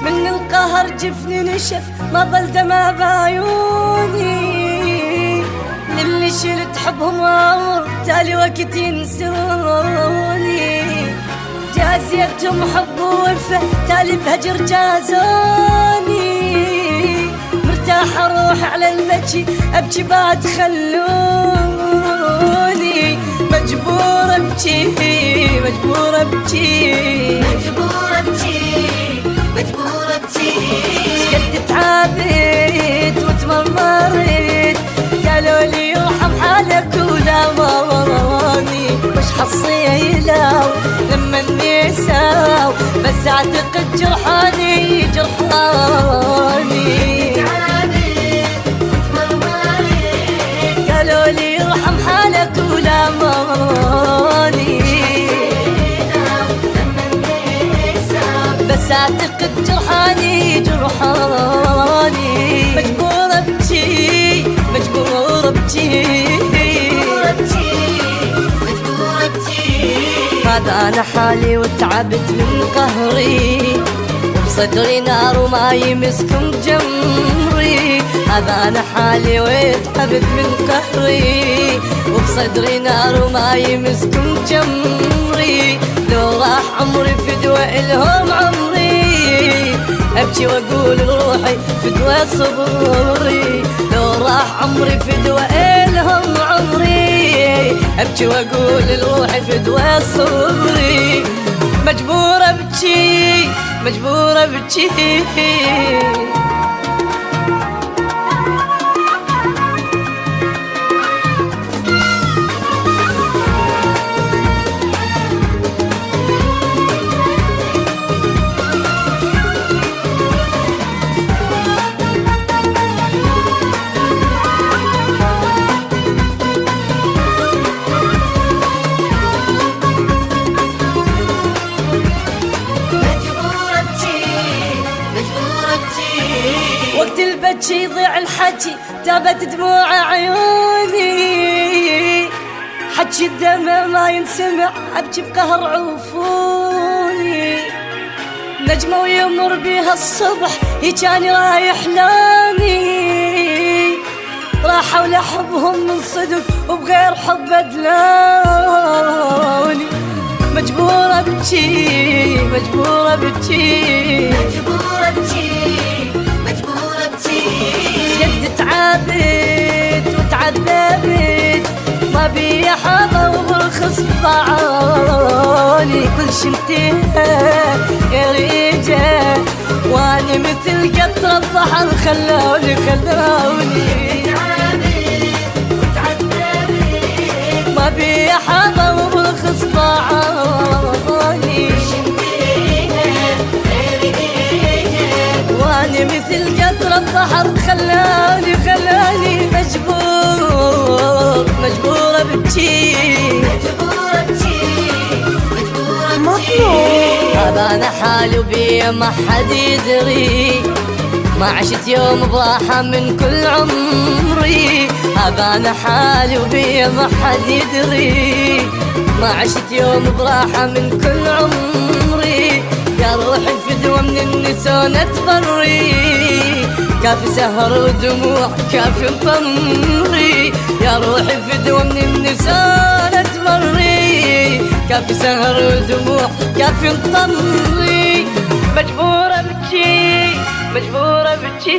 من القهر جفني نشف ما ظل دمع بعيوني، للي شلت حبهم عمر تالي وقت ينسوني، جازيتهم حب ووفا تالي بهجر جازوني، مرتاحة روح على المجي أبكي بعد خلوني، مجبورة ابكي مجبورة ابكي مجبورة ابكي مجبورة ابكي. شقد تعبت وتمرمرت قالوا لي يرحم حالك ولا مامي، وش حصيلة لما النساو بس اعتقد جرحاني جرحاني. قالوا لي يرحم حالك ولا مامي، بس اعتقد جرحاني جرحاني. مجبورة ابكي مجبورة ابكي مجبورة ابكي. هذا انا حالي وتعبت من قهري، وبصدري نار وما يمسكن جمري. هذا انا حالي وتعبت من قهري، وبصدري نار وما يمسكن جمري. لو راح عمري فدوى إلهم عمري، أبكي وأقول لروحي فدوى صبري. لو راح عمري فدوى إلهم عمري، أبكي وأقول لروحي فدوى صبري. مجبورة أبكي مجبورة أبكي. وقت البكي يضيع الحكي تابت دموع عيوني، حكي الدمع ما ينسمع أبكي بقهر عفوني. نجمة ويمر بيها الصبح هيجاني رايح لامي، راحوا لحبهم من صدق وبغير حب أدلوني. مجبورة ابكي مجبورة ابكي مجبورة ابكي مجبورة ابكي. شقد تعبت وتعذبت ما بي حظى وبرخص ضاعوني. كل شي انتهى يا رجال واني مثل قطرة البحر خلوني ما بي حظى وبرخص ضاعوني. واني مثل قطرة البحر خلاني مجبورة ابكي مجبورة ابكي مجبورة مطلوب. هذا انا حالي وبيا ما حد يدري، ما عشت يوم براحة من كل عمري. هذا انا حالي وبيا ما حد يدري، ما عشت يوم براحة من كل عمري. يا روحي فدوى من النسونة تبري، كافي سهر ودموع كافي طمري. يا روحي فدوى من النسونة تبري، كافي سهر ودموع كافي طمري. مجبورة ابكي مجبورة ابكي.